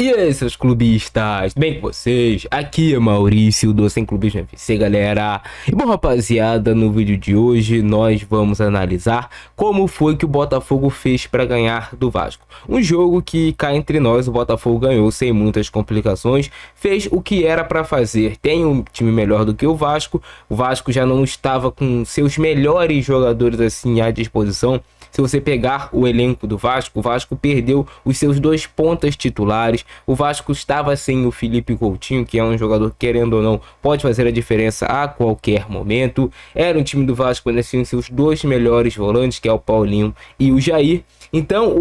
E aí, seus clubistas, tudo bem com vocês? Aqui é Maurício do Sem Clubismo FC, galera. E bom, rapaziada, no vídeo de hoje nós vamos analisar como foi que o Botafogo fez para ganhar do Vasco. Um jogo que, cá entre nós, o Botafogo ganhou sem muitas complicações, fez o que era para fazer. Tem um time melhor do que o Vasco já não estava com seus melhores jogadores assim à disposição. Se você pegar o elenco do Vasco, o Vasco perdeu os seus dois pontas titulares. O Vasco estava sem o Felipe Coutinho, que é um jogador, querendo ou não, pode fazer a diferença a qualquer momento. Era um time do Vasco sem seus dois melhores volantes, que é o Paulinho e o Jair. Então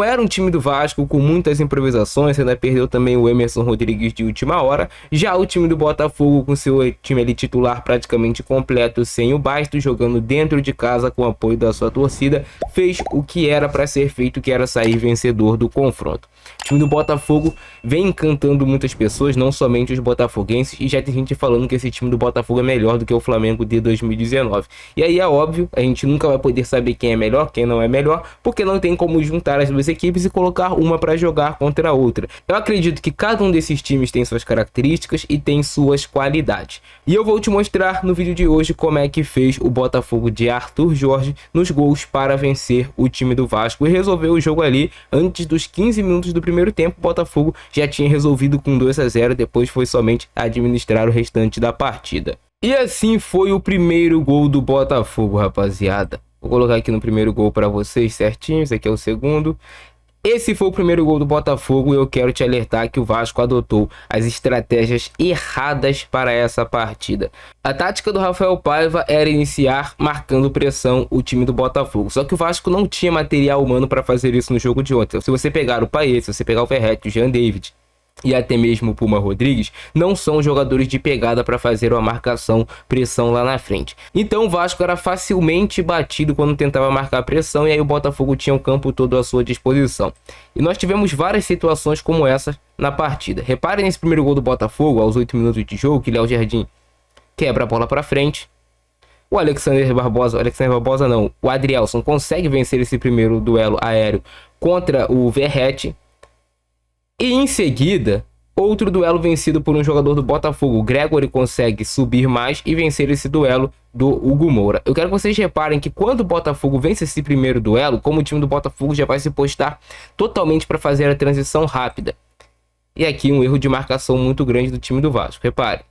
era um time do Vasco com muitas improvisações. Ainda perdeu também o Emerson Rodrigues de última hora. Já o time do Botafogo com seu time ali titular praticamente completo, sem o Bastos, jogando dentro de casa com o apoio da sua torcida, fez o que era para ser feito, que era sair vencedor do confronto. O time do Botafogo vem encantando muitas pessoas, não somente os botafoguenses, e já tem gente falando que esse time do Botafogo é melhor do que o Flamengo de 2019. E aí é óbvio, a gente nunca vai poder saber quem é melhor, quem não é melhor, porque não tem como juntar as duas equipes e colocar uma para jogar contra a outra. Eu acredito que cada um desses times tem suas características e tem suas qualidades. E eu vou te mostrar no vídeo de hoje como é que fez o Botafogo de Arthur Jorge nos gols para vencer o time do Vasco e resolver o jogo ali antes dos 15 minutos do primeiro tempo. O Botafogo já tinha resolvido com 2-0, depois foi somente administrar o restante da partida. E assim foi o primeiro gol do Botafogo, rapaziada. Vou colocar aqui no primeiro gol para vocês certinho, esse aqui é o segundo. Esse foi o primeiro gol do Botafogo e eu quero te alertar que o Vasco adotou as estratégias erradas para essa partida. A tática do Rafael Paiva era iniciar marcando pressão o time do Botafogo. Só que o Vasco não tinha material humano para fazer isso no jogo de ontem. Se você pegar o Payet, se você pegar o Verratti, o Jean David e até mesmo o Puma Rodrigues, não são jogadores de pegada para fazer uma marcação, pressão lá na frente. Então o Vasco era facilmente batido quando tentava marcar pressão, e aí o Botafogo tinha o campo todo à sua disposição. E nós tivemos várias situações como essa na partida. Reparem nesse primeiro gol do Botafogo, aos 8 minutos de jogo, que Léo Jardim quebra a bola para frente. O Adrielson consegue vencer esse primeiro duelo aéreo contra o Verratti. E em seguida, outro duelo vencido por um jogador do Botafogo. O Gregory consegue subir mais e vencer esse duelo do Hugo Moura. Eu quero que vocês reparem que quando o Botafogo vence esse primeiro duelo, como o time do Botafogo já vai se postar totalmente para fazer a transição rápida. E aqui um erro de marcação muito grande do time do Vasco. Repare.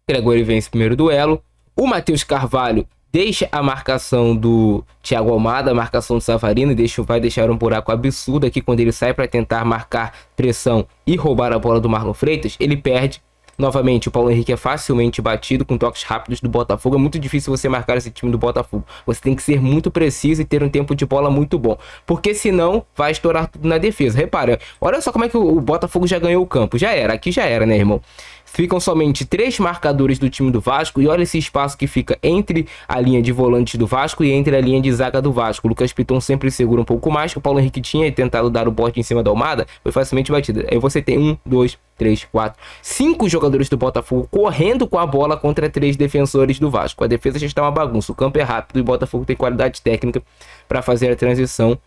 Gregory vence o primeiro duelo. O Matheus Carvalho deixa a marcação do Thiago Almada, a marcação do Savarino, e vai deixar um buraco absurdo aqui quando ele sai para tentar marcar pressão e roubar a bola do Marlon Freitas. Ele perde. Novamente, o Paulo Henrique é facilmente batido com toques rápidos do Botafogo. É muito difícil você marcar esse time do Botafogo. Você tem que ser muito preciso e ter um tempo de bola muito bom, porque senão vai estourar tudo na defesa. Repara, olha só como é que o Botafogo já ganhou o campo. Já era, aqui já era, né, irmão? Ficam somente 3 marcadores do time do Vasco e olha esse espaço que fica entre a linha de volantes do Vasco e entre a linha de zaga do Vasco. O Lucas Piton sempre segura um pouco mais. O Paulo Henrique tinha tentado dar o bote em cima da Almada, foi facilmente batida. Aí você tem 1, 2, 3, 4, 5 jogadores do Botafogo correndo com a bola contra 3 defensores do Vasco. A defesa já está uma bagunça, o campo é rápido e o Botafogo tem qualidade técnica para fazer a transição,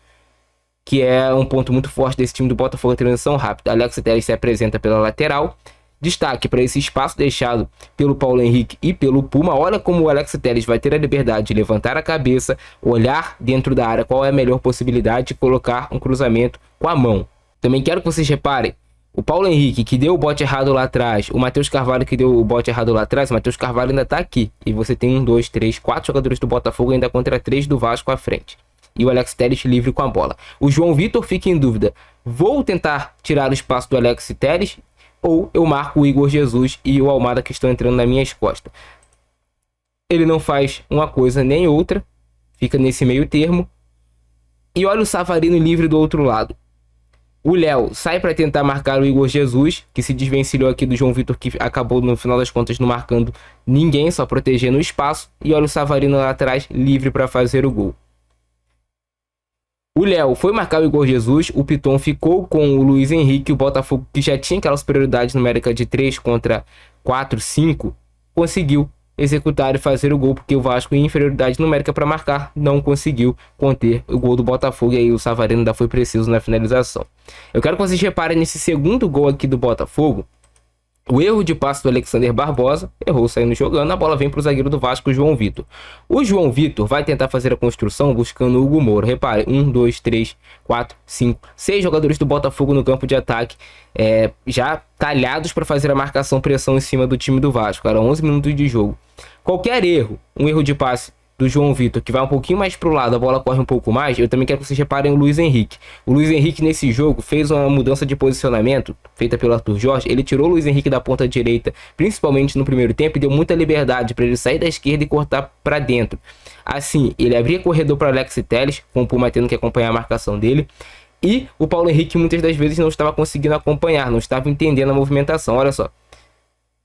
que é um ponto muito forte desse time do Botafogo, a transição rápida. Alex Telles se apresenta pela lateral. Destaque para esse espaço deixado pelo Paulo Henrique e pelo Puma. Olha como o Alex Telles vai ter a liberdade de levantar a cabeça, olhar dentro da área qual é a melhor possibilidade de colocar um cruzamento com a mão. Também quero que vocês reparem, o Paulo Henrique que deu o bote errado lá atrás, o Matheus Carvalho que deu o bote errado lá atrás, o Matheus Carvalho ainda está aqui. E você tem 1, 2, 3, 4 jogadores do Botafogo ainda contra 3 do Vasco à frente. E o Alex Telles livre com a bola. O João Vitor fica em dúvida. Vou tentar tirar o espaço do Alex Telles ou eu marco o Igor Jesus e o Almada que estão entrando nas minhas costas. Ele não faz uma coisa nem outra, fica nesse meio termo. E olha o Savarino livre do outro lado. O Léo sai para tentar marcar o Igor Jesus, que se desvencilhou aqui do João Vitor, que acabou no final das contas não marcando ninguém, só protegendo o espaço. E olha o Savarino lá atrás livre para fazer o gol. O Léo foi marcar o Igor Jesus, o Piton ficou com o Luiz Henrique, o Botafogo, que já tinha aquela superioridade numérica de 3 contra 4, 5, conseguiu executar e fazer o gol, porque o Vasco, em inferioridade numérica para marcar, não conseguiu conter o gol do Botafogo, e aí o Savarino ainda foi preciso na finalização. Eu quero que vocês reparem nesse segundo gol aqui do Botafogo, o erro de passe do Alexander Barbosa, errou saindo jogando, a bola vem para o zagueiro do Vasco, o João Vitor. O João Vitor vai tentar fazer a construção buscando o Hugo Moura. Repare, 1, 2, 3, 4, 5, 6 jogadores do Botafogo no campo de ataque, já talhados para fazer a marcação, pressão em cima do time do Vasco. Era 11 minutos de jogo. Qualquer erro, um erro de passe do João Vitor, que vai um pouquinho mais pro lado, a bola corre um pouco mais, eu também quero que vocês reparem o Luiz Henrique. O Luiz Henrique nesse jogo fez uma mudança de posicionamento, feita pelo Arthur Jorge. Ele tirou o Luiz Henrique da ponta direita, principalmente no primeiro tempo, e deu muita liberdade para ele sair da esquerda e cortar para dentro. Assim, ele abria corredor para Alex Telles, com o Puma tendo que acompanhar a marcação dele. E o Paulo Henrique muitas das vezes não estava conseguindo acompanhar, não estava entendendo a movimentação. Olha só,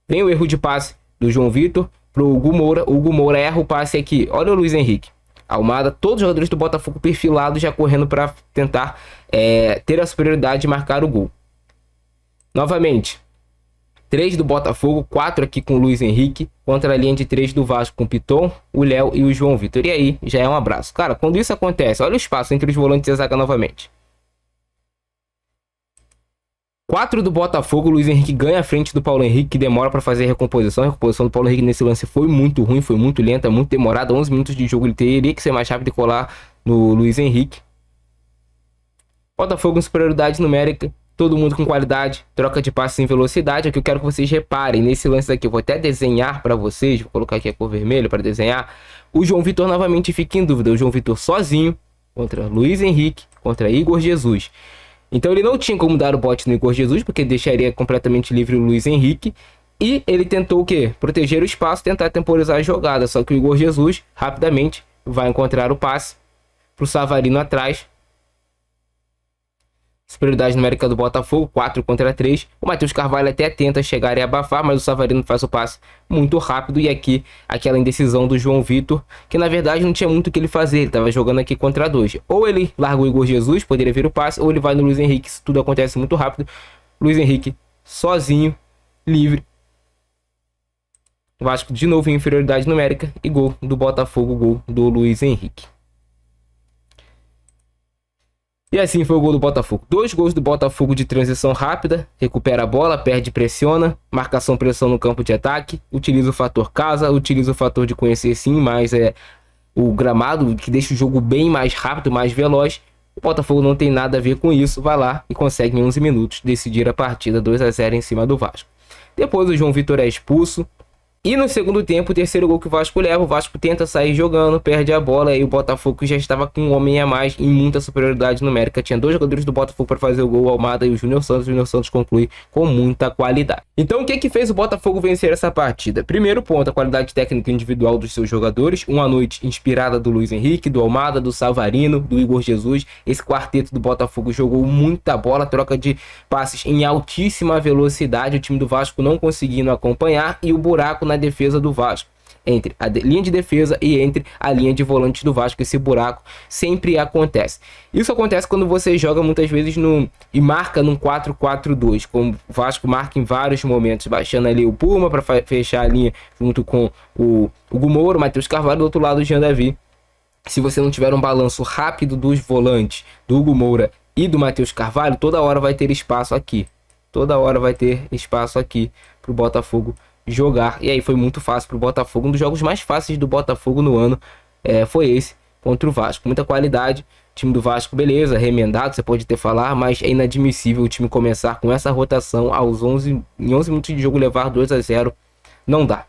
vem o erro de passe do João Vitor pro Hugo Moura. O Hugo Moura erra o passe aqui. Olha o Luiz Henrique, Almada, todos os jogadores do Botafogo perfilados, já correndo para tentar ter a superioridade de marcar o gol. Novamente, 3 do Botafogo, 4 aqui com o Luiz Henrique, contra a linha de 3 do Vasco com o Piton, o Léo e o João Vitor. E aí, já é um abraço. Cara, quando isso acontece, olha o espaço entre os volantes e a zaga novamente. 4 do Botafogo, o Luiz Henrique ganha a frente do Paulo Henrique, que demora para fazer a recomposição. A recomposição do Paulo Henrique nesse lance foi muito ruim, foi muito lenta, muito demorada. 11 minutos de jogo, ele teria que ser mais rápido e colar no Luiz Henrique. Botafogo em superioridade numérica, todo mundo com qualidade, troca de passes em velocidade. É o que eu quero que vocês reparem nesse lance aqui. Eu vou até desenhar para vocês, vou colocar aqui a cor vermelha para desenhar. O João Vitor novamente fica em dúvida. O João Vitor sozinho contra Luiz Henrique, contra Igor Jesus. Então ele não tinha como dar o bote no Igor Jesus, porque deixaria completamente livre o Luiz Henrique. E ele tentou o quê? Proteger o espaço, tentar temporizar a jogada. Só que o Igor Jesus rapidamente vai encontrar o passe para o Savarino atrás. Superioridade numérica do Botafogo, 4 contra 3. O Matheus Carvalho até tenta chegar e abafar, mas o Savarino faz o passe muito rápido. E aqui, aquela indecisão do João Vitor, que na verdade não tinha muito o que ele fazer. Ele estava jogando aqui contra 2. Ou ele larga o Igor Jesus, poderia vir o passe, ou ele vai no Luiz Henrique. Isso tudo acontece muito rápido. Luiz Henrique sozinho, livre. Vasco de novo em inferioridade numérica. E gol do Botafogo, gol do Luiz Henrique. E assim foi o gol do Botafogo. 2 gols do Botafogo de transição rápida. Recupera a bola, perde, pressiona. Marcação, pressão no campo de ataque. Utiliza o fator casa, utiliza o fator de conhecer sim, mas o gramado que deixa o jogo bem mais rápido, mais veloz. O Botafogo não tem nada a ver com isso. Vai lá e consegue em 11 minutos decidir a partida 2-0 em cima do Vasco. Depois o João Vitor é expulso. E no segundo tempo, o terceiro gol que o Vasco leva, o Vasco tenta sair jogando, perde a bola, e o Botafogo já estava com um homem a mais em muita superioridade numérica. Tinha 2 jogadores do Botafogo para fazer o gol, o Almada e o Júnior Santos. O Júnior Santos conclui com muita qualidade. Então o que fez o Botafogo vencer essa partida? Primeiro ponto, a qualidade técnica individual dos seus jogadores. Uma noite inspirada do Luiz Henrique, do Almada, do Savarino, do Igor Jesus. Esse quarteto do Botafogo jogou muita bola, troca de passes em altíssima velocidade. O time do Vasco não conseguindo acompanhar, e o buraco na defesa do Vasco, entre a linha de defesa e entre a linha de volantes do Vasco. Esse buraco sempre acontece. Isso acontece quando você joga muitas vezes e marca num 4-4-2, como o Vasco marca em vários momentos, baixando ali o Puma para fechar a linha junto com o Hugo Moura, o Matheus Carvalho, do outro lado o Jean Davi. Se você não tiver um balanço rápido dos volantes, do Hugo Moura e do Matheus Carvalho, toda hora vai ter espaço aqui. Toda hora vai ter espaço aqui para o Botafogo jogar. E aí foi muito fácil para o Botafogo. Um dos jogos mais fáceis do Botafogo no ano foi esse, contra o Vasco. Muita qualidade. O time do Vasco, beleza, remendado, você pode até falar, mas é inadmissível o time começar com essa rotação em 11 minutos de jogo levar 2-0. Não dá.